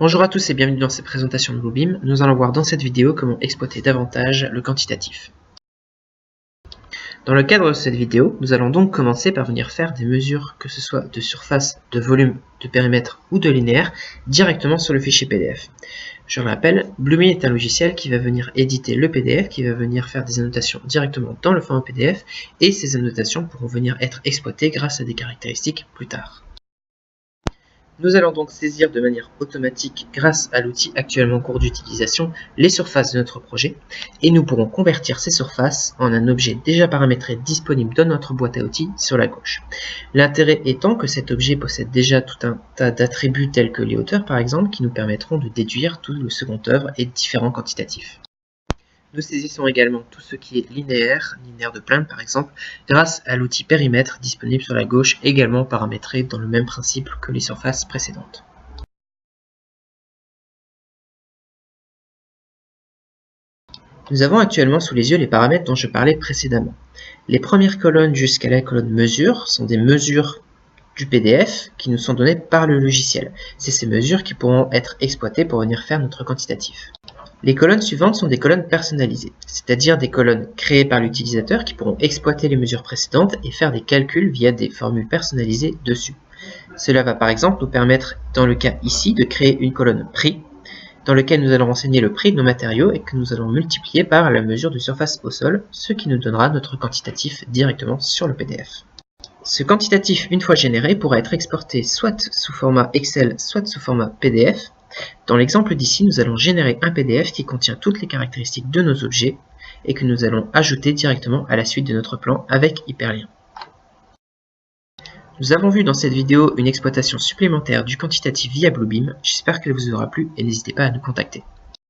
Bonjour à tous et bienvenue dans cette présentation de Bluebeam. Nous allons voir dans cette vidéo comment exploiter davantage le quantitatif. Dans le cadre de cette vidéo, nous allons donc commencer par venir faire des mesures, que ce soit de surface, de volume, de périmètre ou de linéaire, directement sur le fichier PDF. Je le rappelle, Bluebeam est un logiciel qui va venir éditer le PDF, qui va venir faire des annotations directement dans le format PDF, et ces annotations pourront venir être exploitées grâce à des caractéristiques plus tard. Nous allons donc saisir de manière automatique, grâce à l'outil actuellement en cours d'utilisation, les surfaces de notre projet, et nous pourrons convertir ces surfaces en un objet déjà paramétré disponible dans notre boîte à outils sur la gauche. L'intérêt étant que cet objet possède déjà tout un tas d'attributs tels que les hauteurs par exemple, qui nous permettront de déduire tout le second œuvre et différents quantitatifs. Nous saisissons également tout ce qui est linéaire de plainte par exemple, grâce à l'outil périmètre disponible sur la gauche, également paramétré dans le même principe que les surfaces précédentes. Nous avons actuellement sous les yeux les paramètres dont je parlais précédemment. Les premières colonnes jusqu'à la colonne mesure sont des mesures du PDF qui nous sont données par le logiciel. C'est ces mesures qui pourront être exploitées pour venir faire notre quantitatif. Les colonnes suivantes sont des colonnes personnalisées, c'est-à-dire des colonnes créées par l'utilisateur qui pourront exploiter les mesures précédentes et faire des calculs via des formules personnalisées dessus. Cela va par exemple nous permettre, dans le cas ici, de créer une colonne prix, dans laquelle nous allons renseigner le prix de nos matériaux et que nous allons multiplier par la mesure de surface au sol, ce qui nous donnera notre quantitatif directement sur le PDF. Ce quantitatif, une fois généré, pourra être exporté soit sous format Excel, soit sous format PDF. Dans l'exemple d'ici, nous allons générer un PDF qui contient toutes les caractéristiques de nos objets et que nous allons ajouter directement à la suite de notre plan avec hyperlien. Nous avons vu dans cette vidéo une exploitation supplémentaire du quantitatif via Bluebeam. J'espère qu'elle vous aura plu et n'hésitez pas à nous contacter.